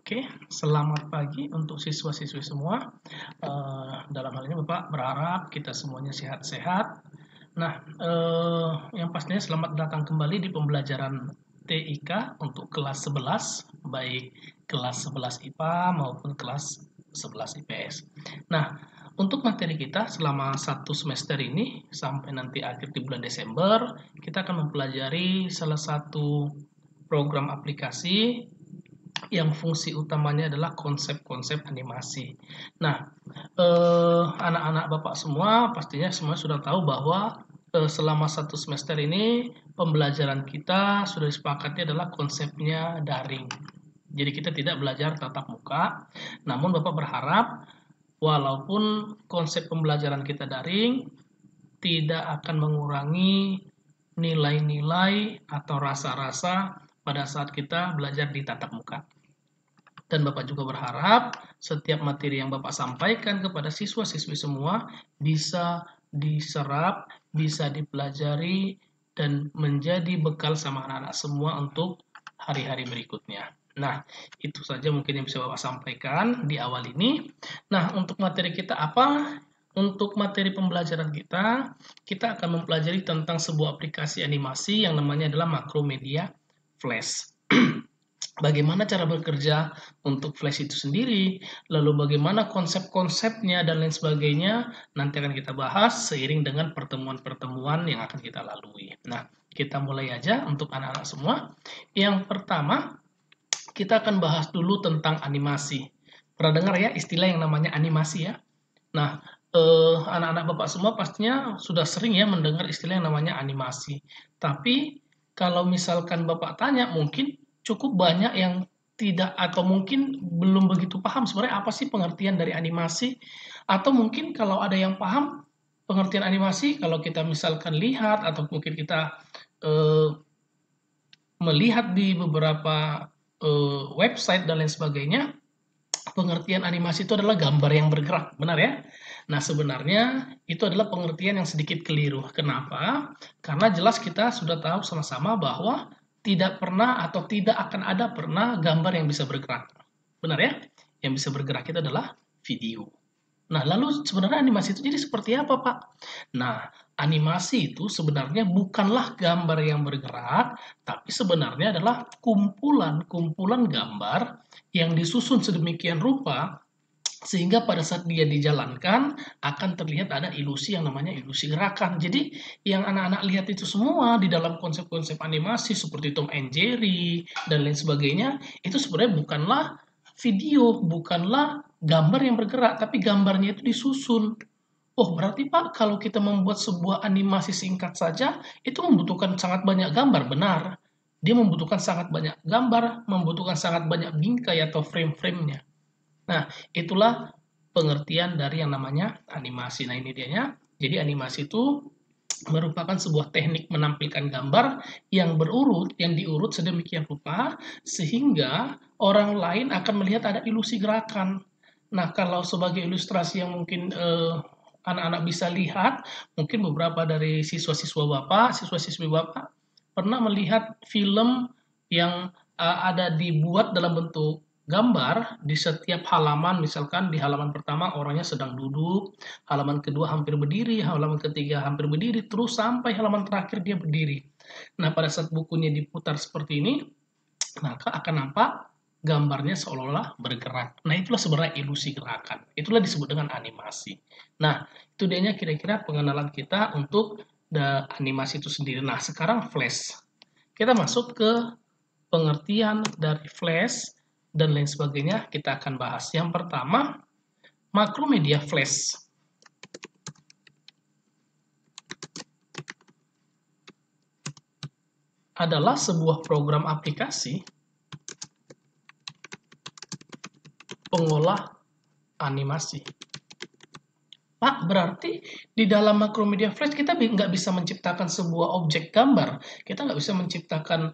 Oke, selamat pagi untuk siswa-siswi semua. Dalam hal ini Bapak berharap kita semuanya sehat-sehat. Nah, yang pastinya selamat datang kembali di pembelajaran TIK untuk kelas 11, baik kelas 11 IPA maupun kelas 11 IPS. Nah, untuk materi kita selama satu semester ini sampai nanti akhir di bulan Desember, kita akan mempelajari salah satu program aplikasi yang fungsi utamanya adalah konsep-konsep animasi. Nah, anak-anak Bapak semua pastinya semua sudah tahu bahwa selama satu semester ini pembelajaran kita sudah disepakati adalah konsepnya daring. Jadi kita tidak belajar tatap muka, namun Bapak berharap walaupun konsep pembelajaran kita daring tidak akan mengurangi nilai-nilai atau rasa-rasa pada saat kita belajar di tatap muka. Dan Bapak juga berharap setiap materi yang Bapak sampaikan kepada siswa-siswi semua bisa diserap, bisa dipelajari, dan menjadi bekal sama anak-anak semua untuk hari-hari berikutnya. Nah, itu saja mungkin yang bisa Bapak sampaikan di awal ini. Nah, untuk materi kita apa? Untuk materi pembelajaran kita akan mempelajari tentang sebuah aplikasi animasi yang namanya adalah Macromedia Flash. Bagaimana cara bekerja untuk Flash itu sendiri, lalu bagaimana konsep-konsepnya dan lain sebagainya, nanti akan kita bahas seiring dengan pertemuan-pertemuan yang akan kita lalui. Nah, kita mulai aja untuk anak-anak semua. Yang pertama, kita akan bahas dulu tentang animasi. Pernah dengar ya istilah yang namanya animasi ya? Nah, anak-anak Bapak semua pastinya sudah sering ya mendengar istilah yang namanya animasi. Tapi kalau misalkan Bapak tanya, mungkin cukup banyak yang tidak atau mungkin belum begitu paham sebenarnya apa sih pengertian dari animasi. Atau mungkin kalau ada yang paham pengertian animasi, kalau kita misalkan lihat atau mungkin kita eh, melihat di beberapa website dan lain sebagainya, pengertian animasi itu adalah gambar yang bergerak, benar ya? Nah, sebenarnya itu adalah pengertian yang sedikit keliru. Kenapa? Karena jelas kita sudah tahu sama-sama bahwa tidak pernah atau tidak akan ada pernah gambar yang bisa bergerak. Benar ya? Yang bisa bergerak itu adalah video. Nah, lalu sebenarnya animasi itu jadi seperti apa, Pak? Nah, animasi itu sebenarnya bukanlah gambar yang bergerak, tapi sebenarnya adalah kumpulan-kumpulan gambar yang disusun sedemikian rupa sehingga pada saat dia dijalankan akan terlihat ada ilusi yang namanya ilusi gerakan. Jadi yang anak-anak lihat itu semua di dalam konsep-konsep animasi seperti Tom and Jerry dan lain sebagainya itu sebenarnya bukanlah video, bukanlah gambar yang bergerak, tapi gambarnya itu disusun. Oh, berarti Pak, kalau kita membuat sebuah animasi singkat saja, itu membutuhkan sangat banyak gambar, benar. Dia membutuhkan sangat banyak gambar, membutuhkan sangat banyak bingkai atau frame-framenya. Nah, itulah pengertian dari yang namanya animasi. Nah, ini dianya. Jadi animasi itu merupakan sebuah teknik menampilkan gambar yang berurut, yang diurut sedemikian rupa sehingga orang lain akan melihat ada ilusi gerakan. Nah, kalau sebagai ilustrasi yang mungkin anak-anak bisa lihat, mungkin beberapa dari siswa-siswa Bapak, siswa-siswi Bapak pernah melihat film yang ada dibuat dalam bentuk gambar di setiap halaman, misalkan di halaman pertama orangnya sedang duduk, halaman kedua hampir berdiri, halaman ketiga hampir berdiri, terus sampai halaman terakhir dia berdiri. Nah, pada saat bukunya diputar seperti ini, maka akan nampak gambarnya seolah-olah bergerak. Nah, itulah sebenarnya ilusi gerakan. Itulah disebut dengan animasi. Nah, itu dianya kira-kira pengenalan kita untuk animasi itu sendiri. Nah, sekarang Flash. Kita masuk ke pengertian dari Flash dan lain sebagainya kita akan bahas. Yang pertama, Macromedia Flash adalah sebuah program aplikasi pengolah animasi. Pak, berarti di dalam Macromedia Flash kita nggak bisa menciptakan sebuah objek gambar. Kita nggak bisa menciptakan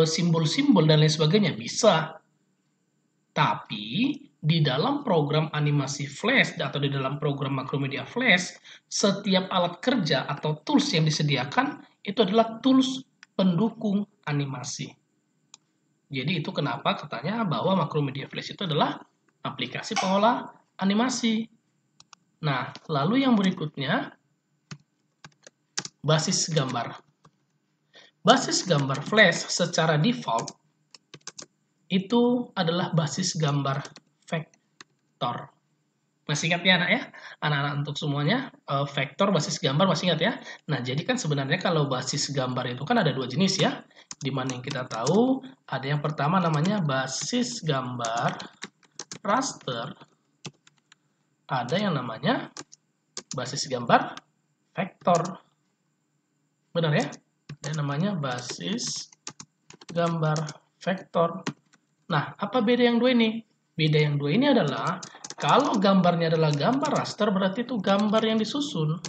simbol-simbol dan lain sebagainya. Bisa. Tapi di dalam program animasi Flash atau di dalam program Macromedia Flash, setiap alat kerja atau tools yang disediakan itu adalah tools pendukung animasi. Jadi itu kenapa katanya bahwa Macromedia Flash itu adalah aplikasi pengolah animasi. Nah, lalu yang berikutnya, basis gambar. Basis gambar Flash secara default itu adalah basis gambar vektor. Masih ingat ya anak ya? Anak-anak untuk semuanya, vektor basis gambar masih ingat ya? Nah, jadi kan sebenarnya kalau basis gambar itu kan ada dua jenis ya, dimana yang kita tahu ada yang pertama namanya basis gambar raster, ada yang namanya basis gambar vektor. Benar ya? Ada yang namanya basis gambar vektor. Nah, apa beda yang dua ini? Beda yang dua ini adalah kalau gambarnya adalah gambar raster, berarti itu gambar yang disusun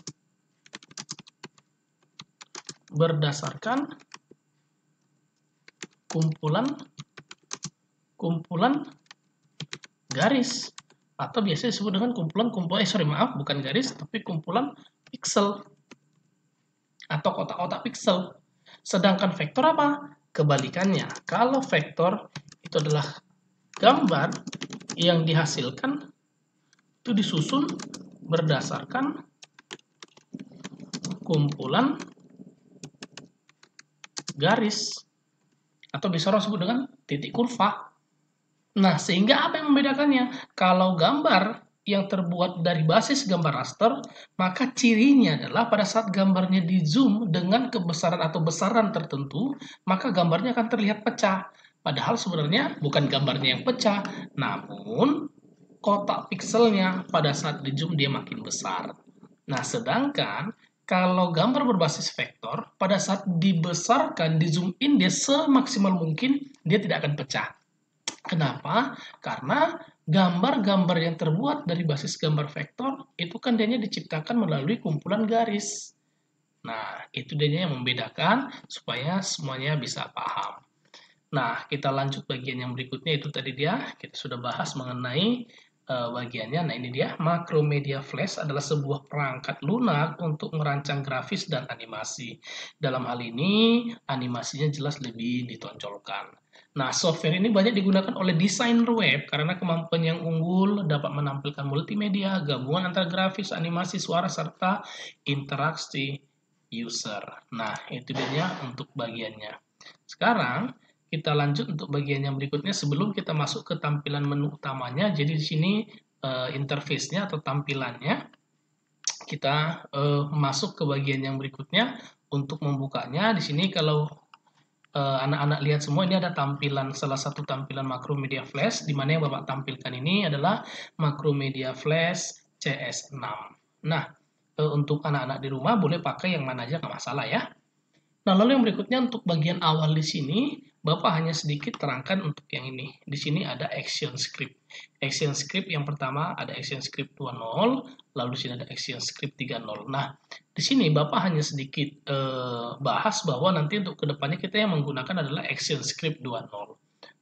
berdasarkan kumpulan garis, atau biasa disebut dengan bukan garis, tapi kumpulan pixel atau kotak-kotak pixel. Sedangkan vektor apa? Kebalikannya. Kalau vektor itu adalah gambar yang dihasilkan itu disusun berdasarkan kumpulan garis, atau bisa orang sebut dengan titik kurva. Nah, sehingga apa yang membedakannya? Kalau gambar yang terbuat dari basis gambar raster, maka cirinya adalah pada saat gambarnya di zoom dengan kebesaran atau besaran tertentu, maka gambarnya akan terlihat pecah. Padahal sebenarnya bukan gambarnya yang pecah, namun kotak pixelnya pada saat di zoom dia makin besar. Nah, sedangkan kalau gambar berbasis vektor, pada saat dibesarkan, di zoom in, dia semaksimal mungkin dia tidak akan pecah. Kenapa? Karena gambar-gambar yang terbuat dari basis gambar vektor itu kan dia diciptakan melalui kumpulan garis. Nah, itu dia yang membedakan supaya semuanya bisa paham. Nah, kita lanjut bagian yang berikutnya, itu tadi kita sudah bahas mengenai bagiannya. Nah, ini dia, Macromedia Flash adalah sebuah perangkat lunak untuk merancang grafis dan animasi. Dalam hal ini, animasinya jelas lebih ditonjolkan. Nah, software ini banyak digunakan oleh desainer web karena kemampuan yang unggul dapat menampilkan multimedia, gabungan antara grafis, animasi, suara, serta interaksi user. Nah, itu dia untuk bagiannya. Sekarang, kita lanjut untuk bagian yang berikutnya sebelum kita masuk ke tampilan menu utamanya. Jadi di sini interface-nya atau tampilannya, kita masuk ke bagian yang berikutnya untuk membukanya. Di sini kalau anak-anak lihat semua, ini ada tampilan, salah satu tampilan Macromedia Flash, di mana yang Bapak tampilkan ini adalah Macromedia Flash CS6. Nah, untuk anak-anak di rumah boleh pakai yang mana aja, nggak masalah ya. Nah, lalu yang berikutnya untuk bagian awal di sini, Bapak hanya sedikit terangkan untuk yang ini. Di sini ada action script. Action script yang pertama ada action script 2.0, lalu di sini ada action script 3.0. Nah, di sini Bapak hanya sedikit bahas bahwa nanti untuk kedepannya kita yang menggunakan adalah action script 2.0.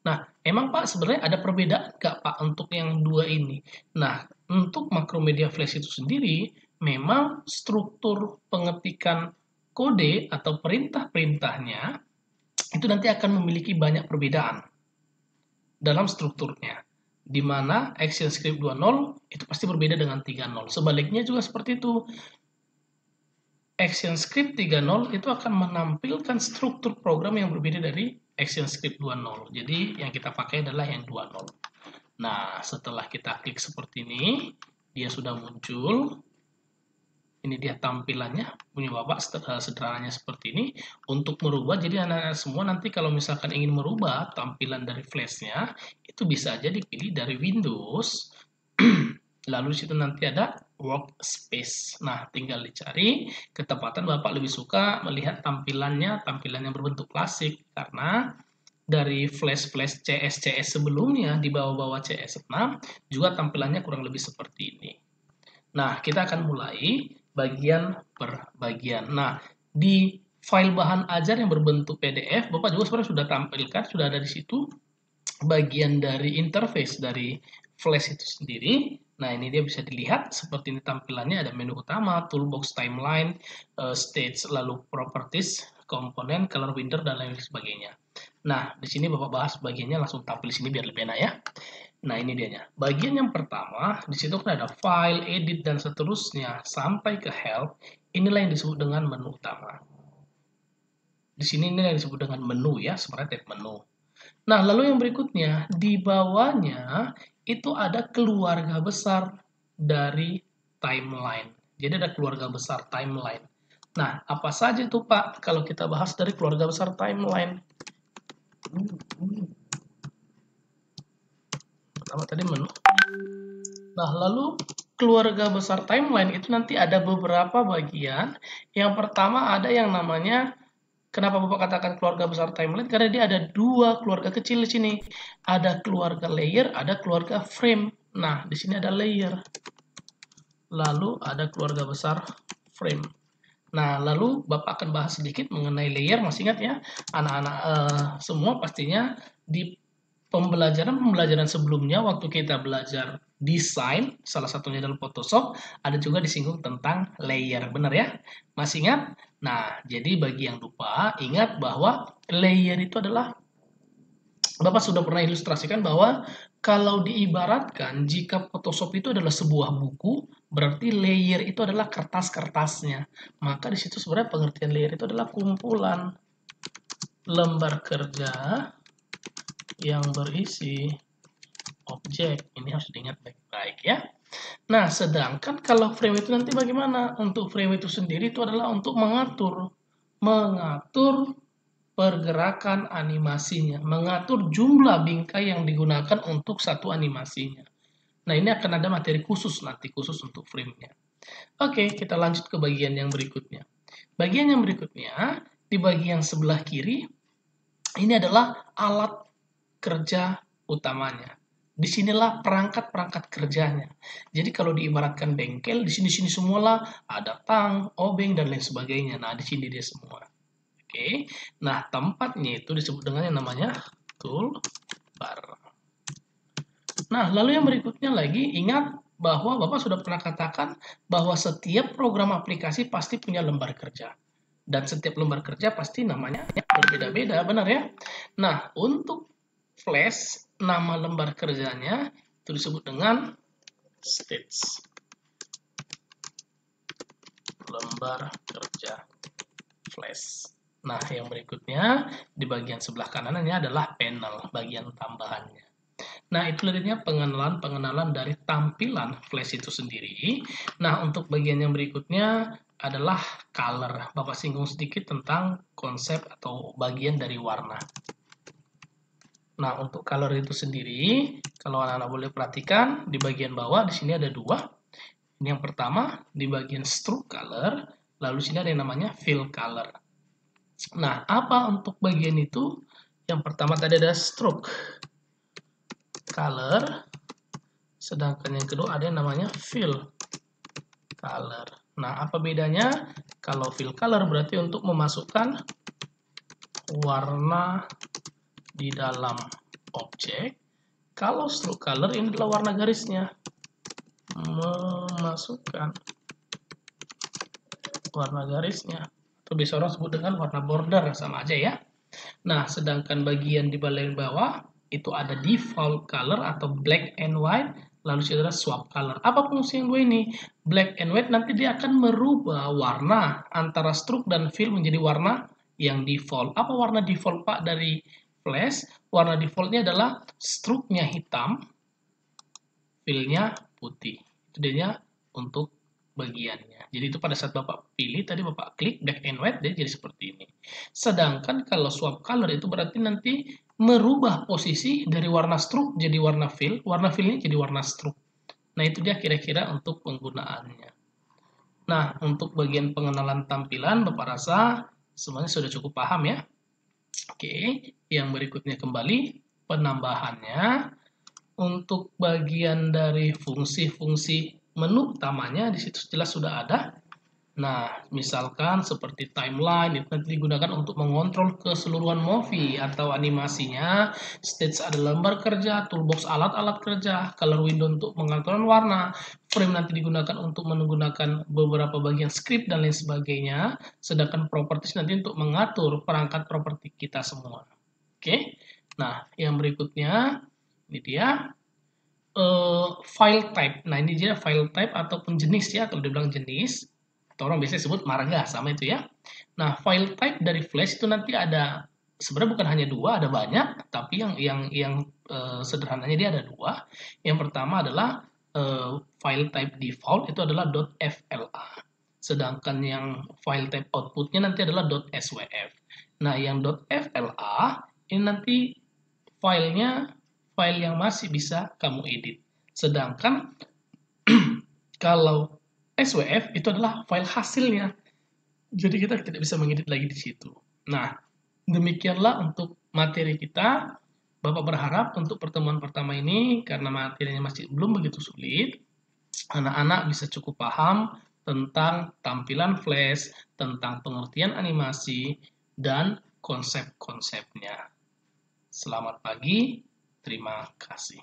Nah, emang Pak sebenarnya ada perbedaan nggak Pak untuk yang dua ini? Nah, untuk Macromedia Flash itu sendiri, memang struktur pengetikan kode atau perintah-perintahnya itu nanti akan memiliki banyak perbedaan dalam strukturnya. Di mana ActionScript 2.0 itu pasti berbeda dengan 3.0. Sebaliknya juga seperti itu. ActionScript 3.0 itu akan menampilkan struktur program yang berbeda dari ActionScript 2.0. Jadi yang kita pakai adalah yang 2.0. Nah, setelah kita klik seperti ini, dia sudah muncul. Ini dia tampilannya, punya Bapak sederhananya seperti ini. Untuk merubah, jadi anak-anak semua nanti kalau misalkan ingin merubah tampilan dari flashnya, itu bisa aja dipilih dari Windows, lalu situ nanti ada workspace. Nah, tinggal dicari ketepatan. Bapak lebih suka melihat tampilannya berbentuk klasik, karena dari flash-flash CS sebelumnya di bawah-bawah CS6 juga tampilannya kurang lebih seperti ini. Nah, kita akan mulai bagian per bagian. Nah, di file bahan ajar yang berbentuk PDF, Bapak juga sebenarnya sudah tampilkan, sudah ada di situ bagian dari interface dari Flash itu sendiri. Nah, ini dia bisa dilihat seperti ini tampilannya, ada menu utama, toolbox, timeline, stage, lalu properties, komponen, color window, dan lain sebagainya. Nah, di sini Bapak bahas bagiannya langsung tampil di sini biar lebih enak ya. Nah, ini dianya. Bagian yang pertama, di situ kan ada file, edit, dan seterusnya sampai ke help. Inilah yang disebut dengan menu utama. Di sini ini yang disebut dengan menu ya, sebenarnya tab menu. Nah, lalu yang berikutnya, di bawahnya itu ada keluarga besar dari timeline. Jadi ada keluarga besar timeline. Nah, apa saja itu Pak kalau kita bahas dari keluarga besar timeline? Pertama tadi menu. Nah, lalu keluarga besar timeline itu nanti ada beberapa bagian. Yang pertama ada yang namanya, kenapa Bapak katakan keluarga besar timeline? Karena dia ada dua keluarga kecil di sini. Ada keluarga layer, ada keluarga frame. Nah, di sini ada layer. Lalu ada keluarga besar frame. Nah, lalu Bapak akan bahas sedikit mengenai layer. Masih ingat ya, anak-anak semua pastinya di pembelajaran sebelumnya waktu kita belajar desain, salah satunya dalam Photoshop, ada juga disinggung tentang layer, benar ya? Masih ingat? Nah, jadi bagi yang lupa, ingat bahwa layer itu adalah, Bapak sudah pernah ilustrasikan bahwa kalau diibaratkan jika Photoshop itu adalah sebuah buku, berarti layer itu adalah kertas-kertasnya. Maka di situ sebenarnya pengertian layer itu adalah kumpulan lembar kerja yang berisi objek. Ini harus diingat baik-baik ya. Nah, sedangkan kalau frame itu nanti bagaimana? Untuk frame itu sendiri itu adalah untuk mengatur pergerakan animasinya, mengatur jumlah bingkai yang digunakan untuk satu animasinya. Nah, ini akan ada materi khusus nanti, khusus untuk frame-nya. Oke, kita lanjut ke bagian yang berikutnya. Bagian yang berikutnya, di bagian sebelah kiri, ini adalah alat kerja utamanya. Disinilah perangkat-perangkat kerjanya. Jadi kalau diibaratkan bengkel, di sini-sini semualah ada tang, obeng, dan lain sebagainya. Nah, di sini dia semua. Oke, nah tempatnya itu disebut dengan yang namanya toolbar. Nah, lalu yang berikutnya lagi, ingat bahwa Bapak sudah pernah katakan bahwa setiap program aplikasi pasti punya lembar kerja. Dan setiap lembar kerja pasti namanya berbeda-beda, benar ya? Nah, untuk Flash, nama lembar kerjanya itu disebut dengan stage. Lembar kerja Flash. Nah, yang berikutnya di bagian sebelah kanannya adalah panel, bagian tambahannya. Nah, itu artinya pengenalan dari tampilan Flash itu sendiri. Nah, untuk bagian yang berikutnya adalah color. Bapak singgung sedikit tentang konsep atau bagian dari warna. Nah, untuk color itu sendiri, kalau anak-anak boleh perhatikan, di bagian bawah di sini ada dua. Ini yang pertama, di bagian stroke color, lalu di sini ada yang namanya fill color. Nah, apa untuk bagian itu? Yang pertama tadi ada stroke color, sedangkan yang kedua ada yang namanya fill color. Nah, apa bedanya? Kalau fill color berarti untuk memasukkan warna di dalam objek. Kalau stroke color ini adalah warna garisnya. Memasukkan warna garisnya. Atau bisa orang sebut dengan warna border, sama aja ya. Nah, sedangkan bagian di bagian bawah itu ada default color atau black and white, lalu ada swap color. Apa fungsi yang dua ini? Black and white nanti dia akan merubah warna antara stroke dan fill menjadi warna yang default. Apa warna default Pak dari Flash? Warna defaultnya adalah stroke-nya hitam, fill-nya putih. Itu dia untuk bagiannya. Jadi itu pada saat Bapak pilih, tadi Bapak klik black and white, dia jadi seperti ini. Sedangkan kalau swap color itu berarti nanti merubah posisi dari warna stroke jadi warna fill-nya jadi warna stroke. Nah, itu dia kira-kira untuk penggunaannya. Nah, untuk bagian pengenalan tampilan, Bapak rasa semuanya sudah cukup paham ya. Oke, yang berikutnya kembali penambahannya. Untuk bagian dari fungsi-fungsi menu utamanya di situ jelas sudah ada. Nah, misalkan seperti timeline itu nanti digunakan untuk mengontrol keseluruhan movie atau animasinya. Stage ada lembar kerja, toolbox alat-alat kerja, color window untuk pengaturan warna, frame nanti digunakan untuk menggunakan beberapa bagian script dan lain sebagainya. Sedangkan properties nanti untuk mengatur perangkat properti kita semua. Oke. Nah, yang berikutnya ini dia file type. Nah, ini dia file type ataupun jenis ya, kalau dibilang jenis, atau orang biasanya sebut marga, sama itu ya. Nah, file type dari Flash itu nanti ada, sebenarnya bukan hanya dua, ada banyak, tapi yang sederhananya dia ada dua. Yang pertama adalah file type default itu adalah .fla. Sedangkan yang file type outputnya nanti adalah .swf. Nah, yang .fla ini nanti filenya file yang masih bisa kamu edit. Sedangkan kalau SWF itu adalah file hasilnya. Jadi kita tidak bisa mengedit lagi di situ. Nah, demikianlah untuk materi kita. Bapak berharap untuk pertemuan pertama ini, karena materinya masih belum begitu sulit, anak-anak bisa cukup paham tentang tampilan Flash, tentang pengertian animasi, dan konsep-konsepnya. Selamat pagi, terima kasih.